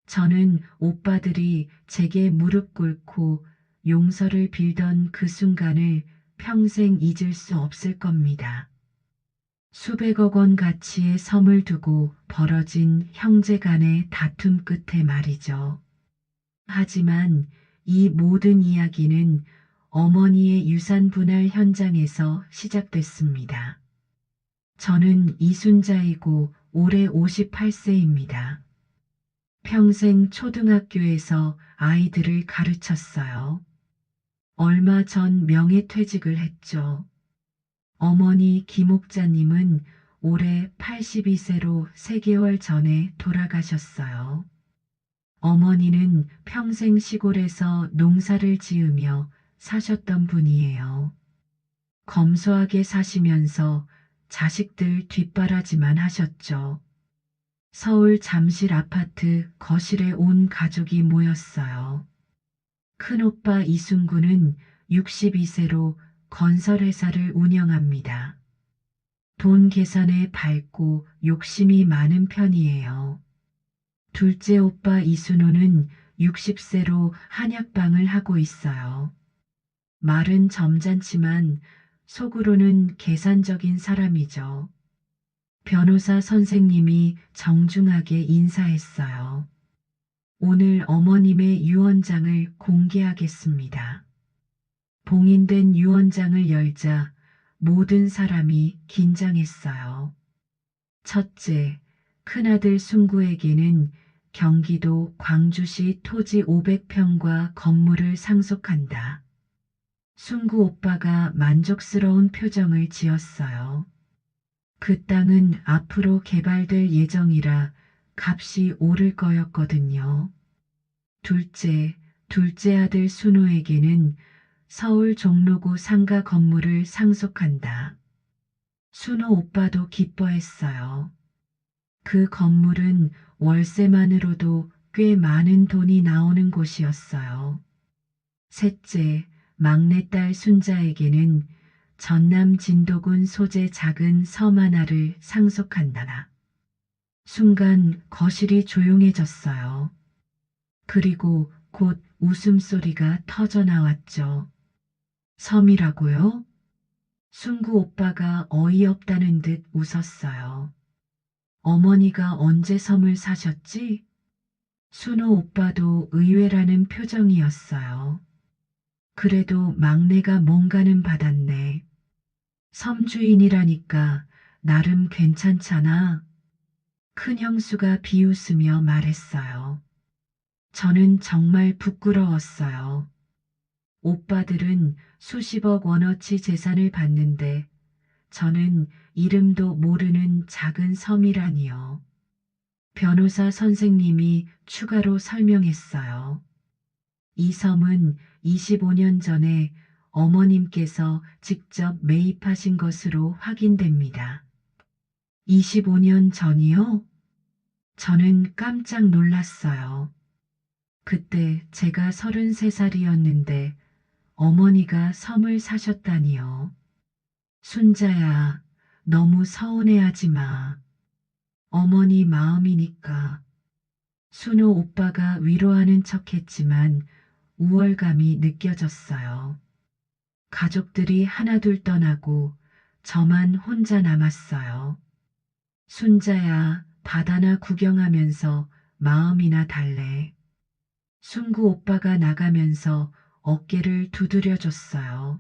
저는 오빠들이 제게 무릎 꿇고 용서를 빌던 그 순간을 평생 잊을 수 없을 겁니다. 수백억 원 가치의 섬을 두고 벌어진 형제 간의 다툼 끝에 말이죠. 하지만 이 모든 이야기는 어머니의 유산 분할 현장에서 시작됐습니다. 저는 이순자이고 올해 58세입니다. 평생 초등학교에서 아이들을 가르쳤어요. 얼마 전 명예퇴직을 했죠. 어머니 김옥자님은 올해 82세로 3개월 전에 돌아가셨어요. 어머니는 평생 시골에서 농사를 지으며 사셨던 분이에요. 검소하게 사시면서 자식들 뒷바라지만 하셨죠. 서울 잠실 아파트 거실에 온 가족이 모였어요. 큰오빠 이순구는 62세로 건설회사를 운영합니다. 돈 계산에 밝고 욕심이 많은 편이에요. 둘째 오빠 이순호는 60세로 한약방을 하고 있어요. 말은 점잖지만 속으로는 계산적인 사람이죠. 변호사 선생님이 정중하게 인사했어요. 오늘 어머님의 유언장을 공개하겠습니다. 봉인된 유언장을 열자 모든 사람이 긴장했어요. 첫째, 큰아들 순구에게는 경기도 광주시 토지 500평과 건물을 상속한다. 순구 오빠가 만족스러운 표정을 지었어요. 그 땅은 앞으로 개발될 예정이라 값이 오를 거였거든요. 둘째 아들 순호에게는 서울 종로구 상가 건물을 상속한다. 순호 오빠도 기뻐했어요. 그 건물은 월세만으로도 꽤 많은 돈이 나오는 곳이었어요. 셋째, 막내딸 순자에게는 전남 진도군 소재 작은 섬 하나를 상속한다. 순간 거실이 조용해졌어요. 그리고 곧 웃음소리가 터져 나왔죠. 섬이라고요? 순구 오빠가 어이없다는 듯 웃었어요. 어머니가 언제 섬을 사셨지? 순호 오빠도 의외라는 표정이었어요. 그래도 막내가 뭔가는 받았네. 섬 주인이라니까 나름 괜찮잖아. 큰 형수가 비웃으며 말했어요. 저는 정말 부끄러웠어요. 오빠들은 수십억 원어치 재산을 받는데 저는 이름도 모르는 작은 섬이라니요. 변호사 선생님이 추가로 설명했어요. 이 섬은 25년 전에 어머님께서 직접 매입하신 것으로 확인됩니다. 25년 전이요? 저는 깜짝 놀랐어요. 그때 제가 33살이었는데 어머니가 섬을 사셨다니요. 순자야, 너무 서운해하지 마. 어머니 마음이니까. 순호 오빠가 위로하는 척했지만 우월감이 느껴졌어요. 가족들이 하나둘 떠나고 저만 혼자 남았어요. 순자야, 바다나 구경하면서 마음이나 달래. 순구 오빠가 나가면서 어깨를 두드려줬어요.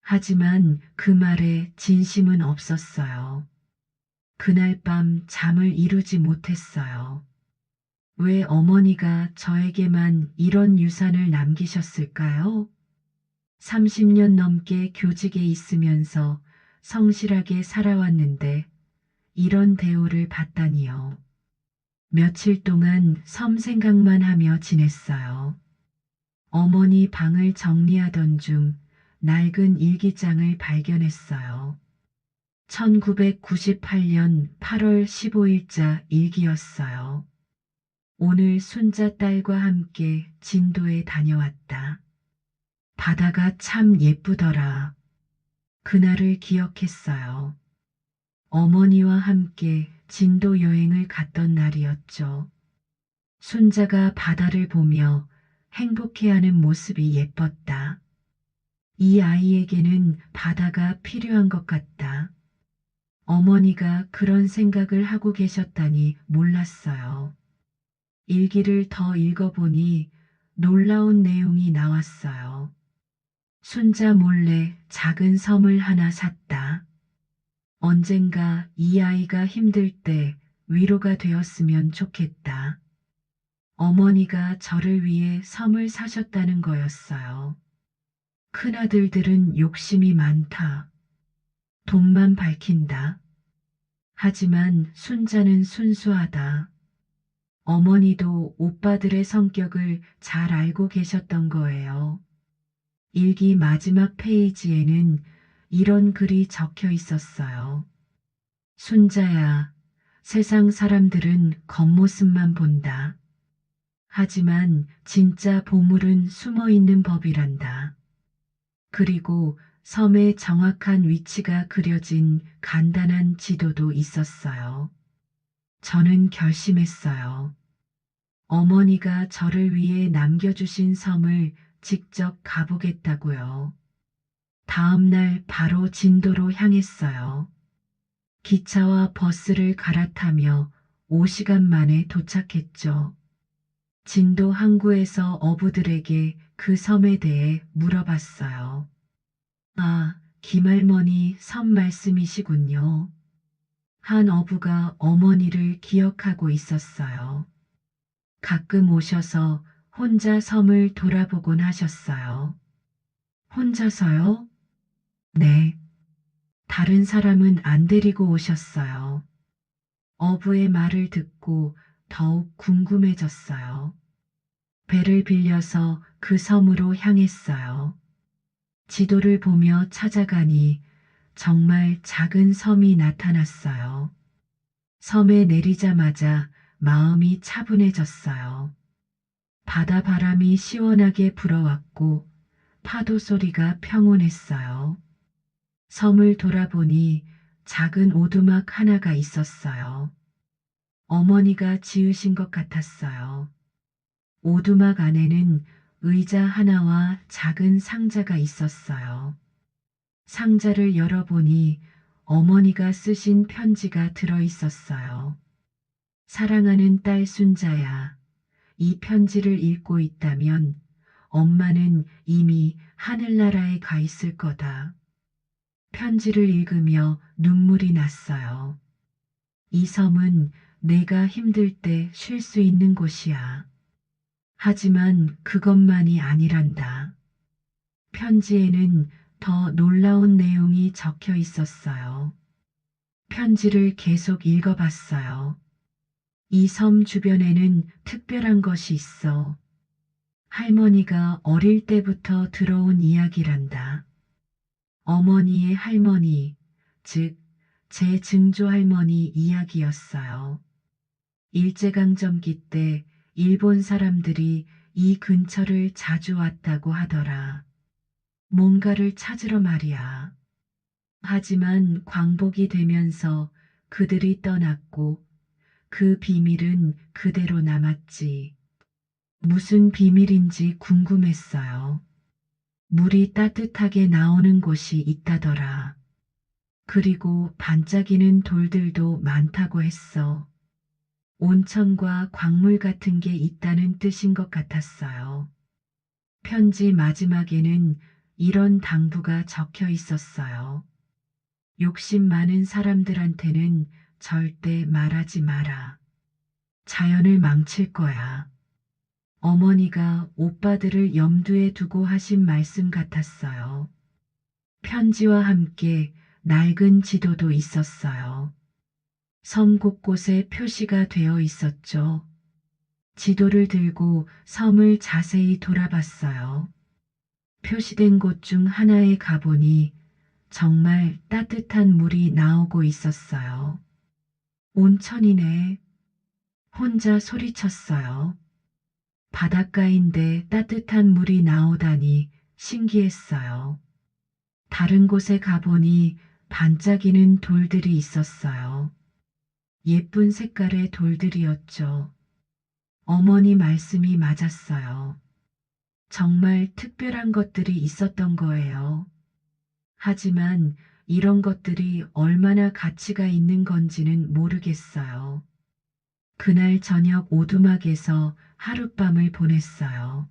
하지만 그 말에 진심은 없었어요. 그날 밤 잠을 이루지 못했어요. 왜 어머니가 저에게만 이런 유산을 남기셨을까요? 30년 넘게 교직에 있으면서 성실하게 살아왔는데 이런 대우를 받다니요. 며칠 동안 섬 생각만 하며 지냈어요. 어머니 방을 정리하던 중 낡은 일기장을 발견했어요. 1998년 8월 15일자 일기였어요. 오늘 순자 딸과 함께 진도에 다녀왔다. 바다가 참 예쁘더라. 그날을 기억했어요. 어머니와 함께 진도 여행을 갔던 날이었죠. 손자가 바다를 보며 행복해하는 모습이 예뻤다. 이 아이에게는 바다가 필요한 것 같다. 어머니가 그런 생각을 하고 계셨다니 몰랐어요. 일기를 더 읽어보니 놀라운 내용이 나왔어요. 손자 몰래 작은 섬을 하나 샀다. 언젠가 이 아이가 힘들 때 위로가 되었으면 좋겠다. 어머니가 저를 위해 섬을 사셨다는 거였어요. 큰아들들은 욕심이 많다. 돈만 밝힌다. 하지만 손자는 순수하다. 어머니도 오빠들의 성격을 잘 알고 계셨던 거예요. 일기 마지막 페이지에는 이런 글이 적혀 있었어요. 손자야, 세상 사람들은 겉모습만 본다. 하지만 진짜 보물은 숨어 있는 법이란다. 그리고 섬의 정확한 위치가 그려진 간단한 지도도 있었어요. 저는 결심했어요. 어머니가 저를 위해 남겨주신 섬을 직접 가보겠다고요. 다음 날 바로 진도로 향했어요. 기차와 버스를 갈아타며 5시간 만에 도착했죠. 진도 항구에서 어부들에게 그 섬에 대해 물어봤어요. 아, 김할머니 섬 말씀이시군요. 한 어부가 어머니를 기억하고 있었어요. 가끔 오셔서 혼자 섬을 돌아보곤 하셨어요. 혼자서요? 네. 다른 사람은 안 데리고 오셨어요. 어부의 말을 듣고 더욱 궁금해졌어요. 배를 빌려서 그 섬으로 향했어요. 지도를 보며 찾아가니 정말 작은 섬이 나타났어요. 섬에 내리자마자 마음이 차분해졌어요. 바다 바람이 시원하게 불어왔고 파도 소리가 평온했어요. 섬을 돌아보니 작은 오두막 하나가 있었어요. 어머니가 지으신 것 같았어요. 오두막 안에는 의자 하나와 작은 상자가 있었어요. 상자를 열어보니 어머니가 쓰신 편지가 들어 있었어요. 사랑하는 딸 순자야, 이 편지를 읽고 있다면 엄마는 이미 하늘나라에 가 있을 거다. 편지를 읽으며 눈물이 났어요. 이 섬은 내가 힘들 때 쉴 수 있는 곳이야. 하지만 그것만이 아니란다. 편지에는 더 놀라운 내용이 적혀 있었어요. 편지를 계속 읽어봤어요. 이 섬 주변에는 특별한 것이 있어. 할머니가 어릴 때부터 들어온 이야기란다. 어머니의 할머니, 즉, 제 증조 할머니 이야기였어요. 일제강점기 때 일본 사람들이 이 근처를 자주 왔다고 하더라. 뭔가를 찾으러 말이야. 하지만 광복이 되면서 그들이 떠났고 그 비밀은 그대로 남았지. 무슨 비밀인지 궁금했어요. 물이 따뜻하게 나오는 곳이 있다더라. 그리고 반짝이는 돌들도 많다고 했어. 온천과 광물 같은 게 있다는 뜻인 것 같았어요. 편지 마지막에는 이런 당부가 적혀 있었어요. 욕심 많은 사람들한테는 절대 말하지 마라. 자연을 망칠 거야. 어머니가 오빠들을 염두에 두고 하신 말씀 같았어요. 편지와 함께 낡은 지도도 있었어요. 섬 곳곳에 표시가 되어 있었죠. 지도를 들고 섬을 자세히 돌아봤어요. 표시된 곳 중 하나에 가보니 정말 따뜻한 물이 나오고 있었어요. 온천이네. 혼자 소리쳤어요. 바닷가인데 따뜻한 물이 나오다니 신기했어요. 다른 곳에 가보니 반짝이는 돌들이 있었어요. 예쁜 색깔의 돌들이었죠. 어머니 말씀이 맞았어요. 정말 특별한 것들이 있었던 거예요. 하지만 이런 것들이 얼마나 가치가 있는 건지는 모르겠어요. 그날 저녁 오두막에서 하룻밤을 보냈어요.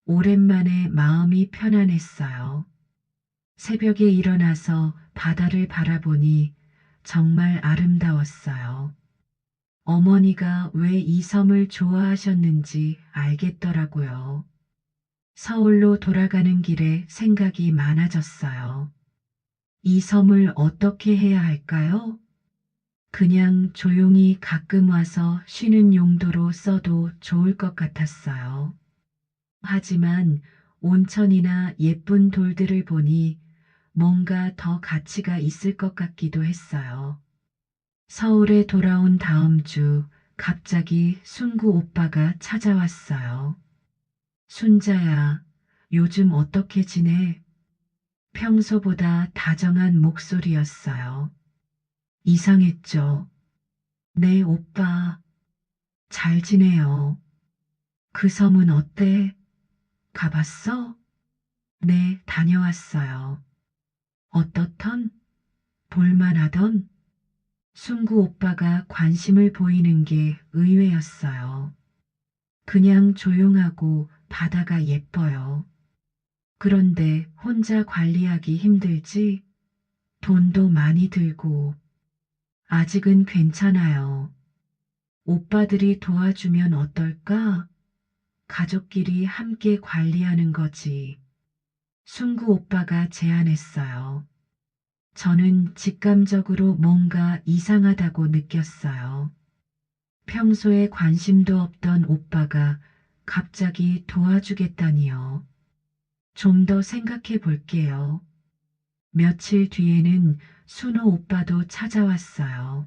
오랜만에 마음이 편안했어요. 새벽에 일어나서 바다를 바라보니 정말 아름다웠어요. 어머니가 왜 이 섬을 좋아하셨는지 알겠더라고요. 서울로 돌아가는 길에 생각이 많아졌어요. 이 섬을 어떻게 해야 할까요? 그냥 조용히 가끔 와서 쉬는 용도로 써도 좋을 것 같았어요. 하지만 온천이나 예쁜 돌들을 보니 뭔가 더 가치가 있을 것 같기도 했어요. 서울에 돌아온 다음 주 갑자기 순구 오빠가 찾아왔어요. 순자야, 요즘 어떻게 지내? 평소보다 다정한 목소리였어요. 이상했죠. 네, 오빠. 잘 지내요. 그 섬은 어때? 가봤어? 네, 다녀왔어요. 어떻던? 볼만하던? 순구 오빠가 관심을 보이는 게 의외였어요. 그냥 조용하고 바다가 예뻐요. 그런데 혼자 관리하기 힘들지? 돈도 많이 들고. 아직은 괜찮아요. 오빠들이 도와주면 어떨까? 가족끼리 함께 관리하는 거지. 순구 오빠가 제안했어요. 저는 직감적으로 뭔가 이상하다고 느꼈어요. 평소에 관심도 없던 오빠가 갑자기 도와주겠다니요. 좀 더 생각해 볼게요. 며칠 뒤에는 순호 오빠도 찾아왔어요.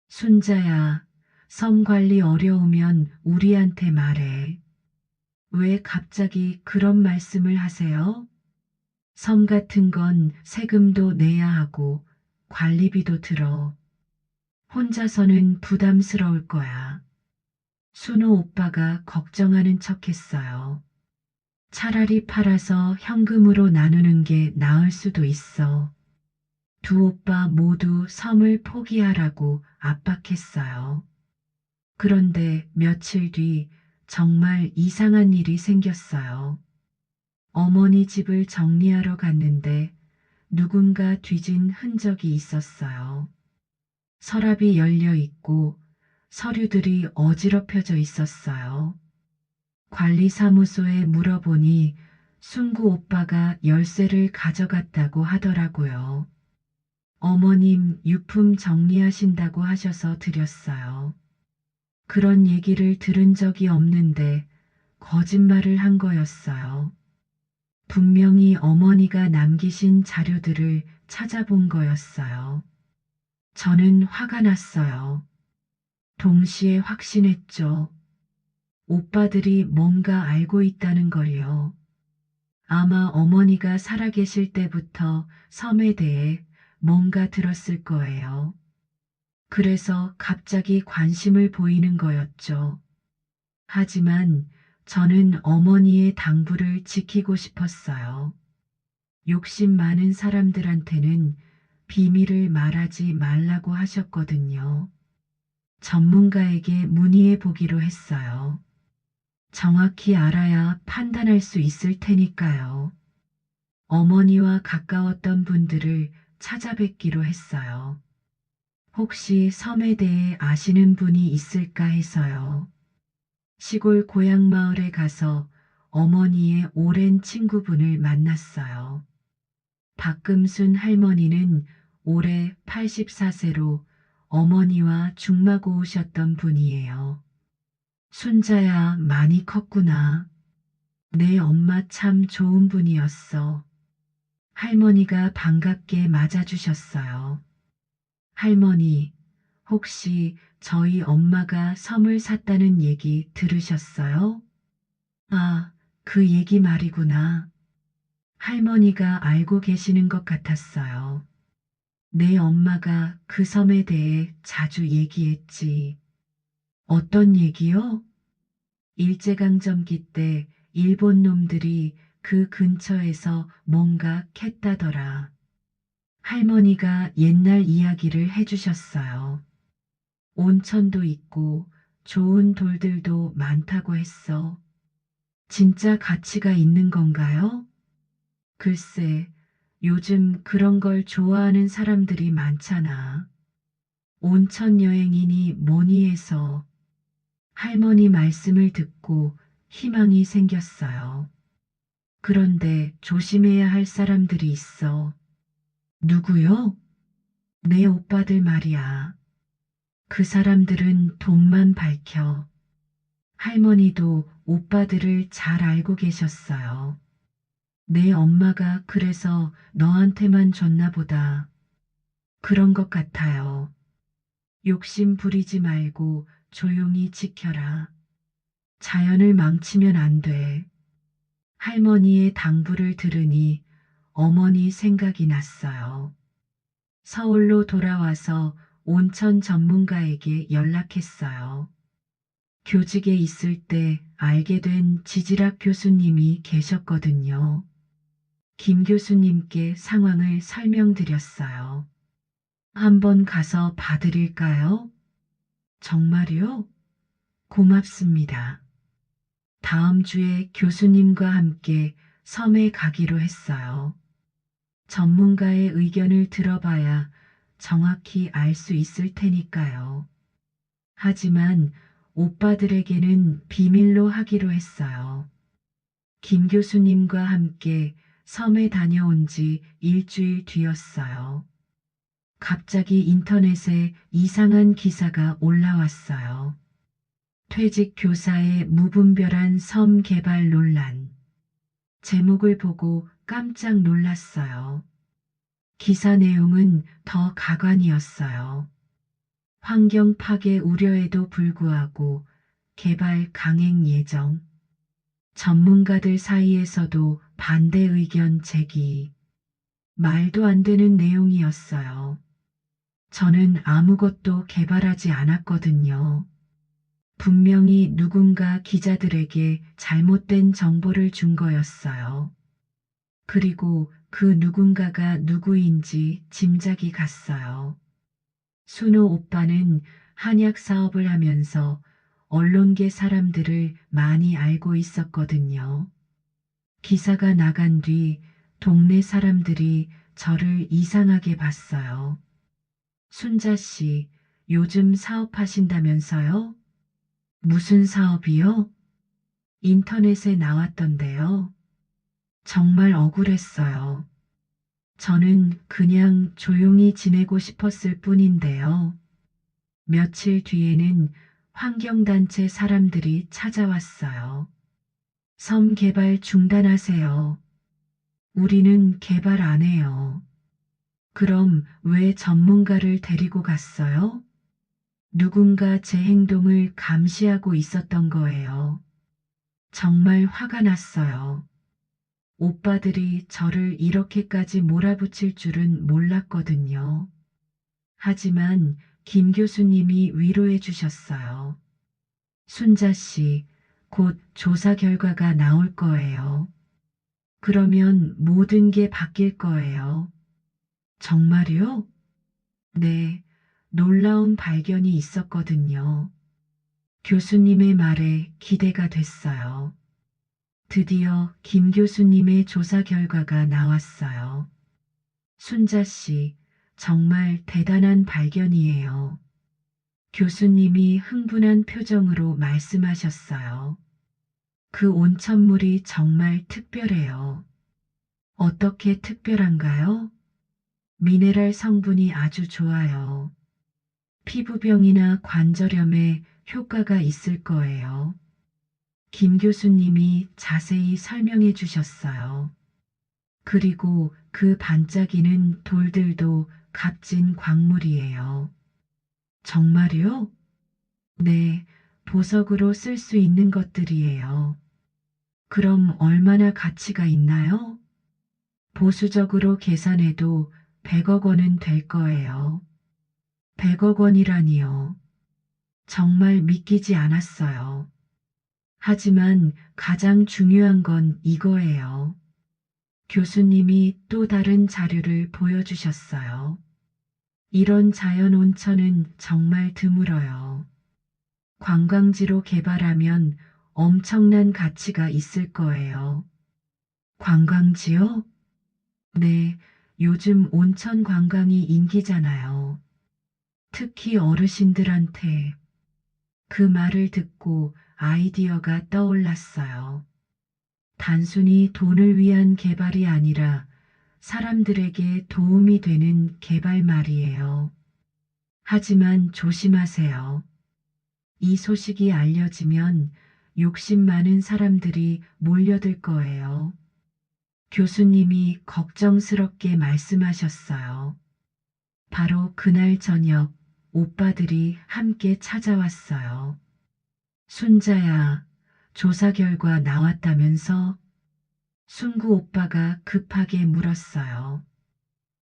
순자야, 섬 관리 어려우면 우리한테 말해. 왜 갑자기 그런 말씀을 하세요? 섬 같은 건 세금도 내야 하고 관리비도 들어. 혼자서는 부담스러울 거야. 순호 오빠가 걱정하는 척 했어요. 차라리 팔아서 현금으로 나누는 게 나을 수도 있어. 두 오빠 모두 섬을 포기하라고 압박했어요. 그런데 며칠 뒤 정말 이상한 일이 생겼어요. 어머니 집을 정리하러 갔는데 누군가 뒤진 흔적이 있었어요. 서랍이 열려 있고 서류들이 어지럽혀져 있었어요. 관리사무소에 물어보니 순구 오빠가 열쇠를 가져갔다고 하더라고요. 어머님 유품 정리하신다고 하셔서 드렸어요. 그런 얘기를 들은 적이 없는데 거짓말을 한 거였어요. 분명히 어머니가 남기신 자료들을 찾아본 거였어요. 저는 화가 났어요. 동시에 확신했죠. 오빠들이 뭔가 알고 있다는 걸요. 아마 어머니가 살아계실 때부터 섬에 대해 뭔가 들었을 거예요. 그래서 갑자기 관심을 보이는 거였죠. 하지만 저는 어머니의 당부를 지키고 싶었어요. 욕심 많은 사람들한테는 비밀을 말하지 말라고 하셨거든요. 전문가에게 문의해 보기로 했어요. 정확히 알아야 판단할 수 있을 테니까요. 어머니와 가까웠던 분들을 찾아뵙기로 했어요. 혹시 섬에 대해 아시는 분이 있을까 해서요. 시골 고향 마을에 가서 어머니의 오랜 친구분을 만났어요. 박금순 할머니는 올해 84세로 어머니와 중마고우셨던 분이에요. 순자야, 많이 컸구나. 내 엄마 참 좋은 분이었어. 할머니가 반갑게 맞아주셨어요. 할머니, 혹시 저희 엄마가 섬을 샀다는 얘기 들으셨어요? 아, 그 얘기 말이구나. 할머니가 알고 계시는 것 같았어요. 내 엄마가 그 섬에 대해 자주 얘기했지. 어떤 얘기요? 일제강점기 때 일본 놈들이 그 근처에서 뭔가 캤다더라. 할머니가 옛날 이야기를 해주셨어요. 온천도 있고 좋은 돌들도 많다고 했어. 진짜 가치가 있는 건가요? 글쎄, 요즘 그런 걸 좋아하는 사람들이 많잖아. 온천 여행이니 뭐니 해서 할머니 말씀을 듣고 희망이 생겼어요. 그런데 조심해야 할 사람들이 있어. 누구요? 내 오빠들 말이야. 그 사람들은 돈만 밝혀. 할머니도 오빠들을 잘 알고 계셨어요. 내 엄마가 그래서 너한테만 줬나 보다. 그런 것 같아요. 욕심 부리지 말고 조용히 지켜라. 자연을 망치면 안 돼. 할머니의 당부를 들으니 어머니 생각이 났어요. 서울로 돌아와서 온천 전문가에게 연락했어요. 교직에 있을 때 알게 된 지질학 교수님이 계셨거든요. 김 교수님께 상황을 설명드렸어요. 한번 가서 봐드릴까요? 정말요? 고맙습니다. 다음 주에 교수님과 함께 섬에 가기로 했어요. 전문가의 의견을 들어봐야 정확히 알 수 있을 테니까요. 하지만 오빠들에게는 비밀로 하기로 했어요. 김 교수님과 함께 섬에 다녀온 지 일주일 뒤였어요. 갑자기 인터넷에 이상한 기사가 올라왔어요. 퇴직 교사의 무분별한 섬 개발 논란. 제목을 보고 깜짝 놀랐어요. 기사 내용은 더 가관이었어요. 환경 파괴 우려에도 불구하고 개발 강행 예정. 전문가들 사이에서도 반대 의견 제기. 말도 안 되는 내용이었어요. 저는 아무것도 개발하지 않았거든요. 분명히 누군가 기자들에게 잘못된 정보를 준 거였어요. 그리고 그 누군가가 누구인지 짐작이 갔어요. 순호 오빠는 한약 사업을 하면서 언론계 사람들을 많이 알고 있었거든요. 기사가 나간 뒤 동네 사람들이 저를 이상하게 봤어요. 순자 씨, 요즘 사업하신다면서요? 무슨 사업이요? 인터넷에 나왔던데요. 정말 억울했어요. 저는 그냥 조용히 지내고 싶었을 뿐인데요. 며칠 뒤에는 환경단체 사람들이 찾아왔어요. 섬 개발 중단하세요. 우리는 개발 안 해요. 그럼 왜 전문가를 데리고 갔어요? 누군가 제 행동을 감시하고 있었던 거예요. 정말 화가 났어요. 오빠들이 저를 이렇게까지 몰아붙일 줄은 몰랐거든요. 하지만 김 교수님이 위로해 주셨어요. 순자 씨, 곧 조사 결과가 나올 거예요. 그러면 모든 게 바뀔 거예요. 정말요? 네, 놀라운 발견이 있었거든요. 교수님의 말에 기대가 됐어요. 드디어 김 교수님의 조사 결과가 나왔어요. 순자 씨, 정말 대단한 발견이에요. 교수님이 흥분한 표정으로 말씀하셨어요. 그 온천물이 정말 특별해요. 어떻게 특별한가요? 미네랄 성분이 아주 좋아요. 피부병이나 관절염에 효과가 있을 거예요. 김 교수님이 자세히 설명해 주셨어요. 그리고 그 반짝이는 돌들도 값진 광물이에요. 정말요? 네, 보석으로 쓸 수 있는 것들이에요. 그럼 얼마나 가치가 있나요? 보수적으로 계산해도 100억 원은 될 거예요. 100억 원이라니요. 정말 믿기지 않았어요. 하지만 가장 중요한 건 이거예요. 교수님이 또 다른 자료를 보여주셨어요. 이런 자연 온천은 정말 드물어요. 관광지로 개발하면 엄청난 가치가 있을 거예요. 관광지요? 네, 요즘 온천 관광이 인기잖아요. 특히 어르신들한테. 그 말을 듣고 아이디어가 떠올랐어요. 단순히 돈을 위한 개발이 아니라 사람들에게 도움이 되는 개발 말이에요. 하지만 조심하세요. 이 소식이 알려지면 욕심 많은 사람들이 몰려들 거예요. 교수님이 걱정스럽게 말씀하셨어요. 바로 그날 저녁 오빠들이 함께 찾아왔어요. 순자야, 조사 결과 나왔다면서? 순구 오빠가 급하게 물었어요.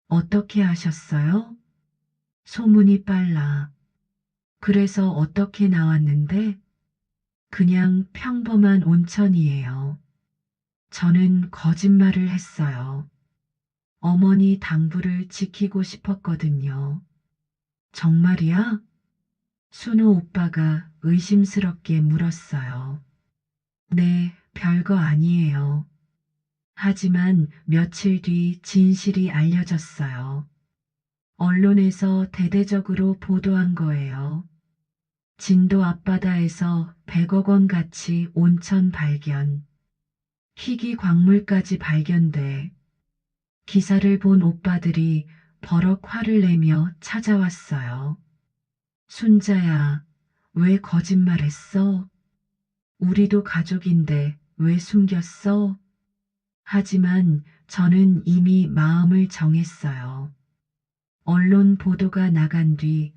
어떻게 하셨어요? 소문이 빨라. 그래서 어떻게 나왔는데? 그냥 평범한 온천이에요. 저는 거짓말을 했어요. 어머니 당부를 지키고 싶었거든요. 정말이야? 순우 오빠가 의심스럽게 물었어요. 네, 별거 아니에요. 하지만 며칠 뒤 진실이 알려졌어요. 언론에서 대대적으로 보도한 거예요. 진도 앞바다에서 100억 원 가치 온천 발견. 희귀 광물까지 발견돼. 기사를 본 오빠들이 버럭 화를 내며 찾아왔어요. 순자야, 왜 거짓말했어? 우리도 가족인데 왜 숨겼어? 하지만 저는 이미 마음을 정했어요. 언론 보도가 나간 뒤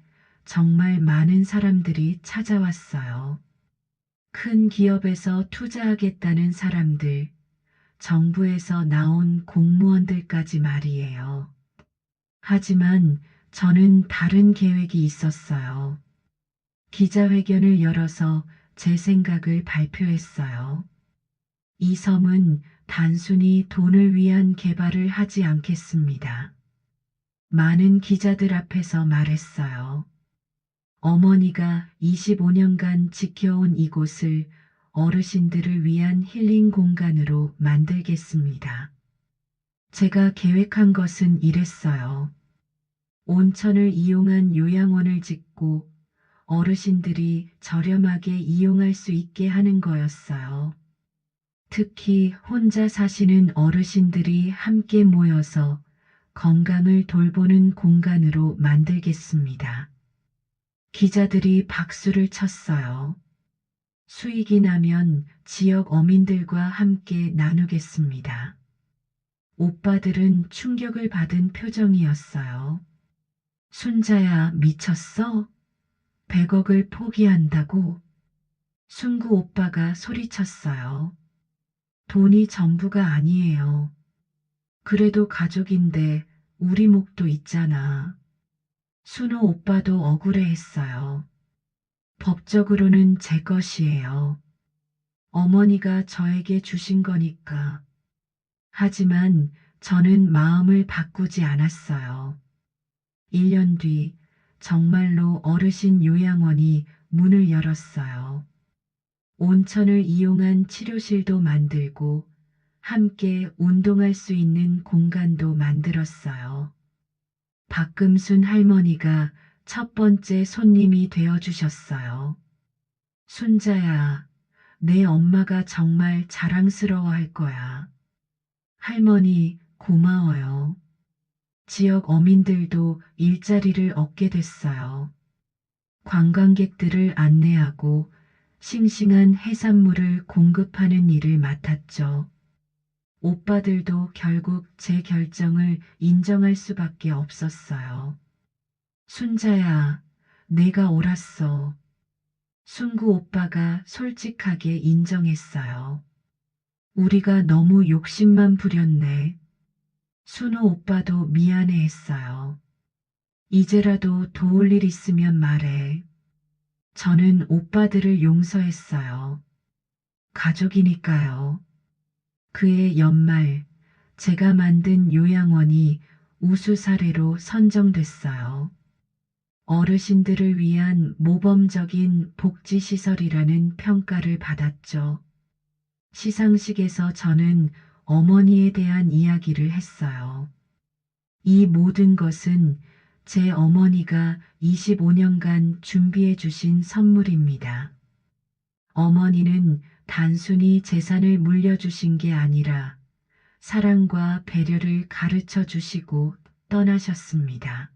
정말 많은 사람들이 찾아왔어요. 큰 기업에서 투자하겠다는 사람들, 정부에서 나온 공무원들까지 말이에요. 하지만 저는 다른 계획이 있었어요. 기자회견을 열어서 제 생각을 발표했어요. 이 섬은 단순히 돈을 위한 개발을 하지 않겠습니다. 많은 기자들 앞에서 말했어요. 어머니가 25년간 지켜온 이곳을 어르신들을 위한 힐링 공간으로 만들겠습니다. 제가 계획한 것은 이랬어요. 온천을 이용한 요양원을 짓고 어르신들이 저렴하게 이용할 수 있게 하는 거였어요. 특히 혼자 사시는 어르신들이 함께 모여서 건강을 돌보는 공간으로 만들겠습니다. 기자들이 박수를 쳤어요. 수익이 나면 지역 어민들과 함께 나누겠습니다. 오빠들은 충격을 받은 표정이었어요. 순자야, 미쳤어? 100억을 포기한다고? 순구 오빠가 소리쳤어요. 돈이 전부가 아니에요. 그래도 가족인데 우리 목도 있잖아. 순호 오빠도 억울해했어요. 법적으로는 제 것이에요. 어머니가 저에게 주신 거니까. 하지만 저는 마음을 바꾸지 않았어요. 1년 뒤 정말로 어르신 요양원이 문을 열었어요. 온천을 이용한 치료실도 만들고 함께 운동할 수 있는 공간도 만들었어요. 박금순 할머니가 첫 번째 손님이 되어 주셨어요. 순자야, 내 엄마가 정말 자랑스러워 할 거야. 할머니, 고마워요. 지역 어민들도 일자리를 얻게 됐어요. 관광객들을 안내하고 싱싱한 해산물을 공급하는 일을 맡았죠. 오빠들도 결국 제 결정을 인정할 수밖에 없었어요. 순자야, 내가 옳았어. 순구 오빠가 솔직하게 인정했어요. 우리가 너무 욕심만 부렸네. 순호 오빠도 미안해 했어요. 이제라도 도울 일 있으면 말해. 저는 오빠들을 용서했어요. 가족이니까요. 그해 연말 제가 만든 요양원이 우수 사례로 선정됐어요. 어르신들을 위한 모범적인 복지시설이라는 평가를 받았죠. 시상식에서 저는 어머니에 대한 이야기를 했어요. 이 모든 것은 제 어머니가 25년간 준비해 주신 선물입니다. 어머니는 단순히 재산을 물려주신 게 아니라 사랑과 배려를 가르쳐 주시고 떠나셨습니다.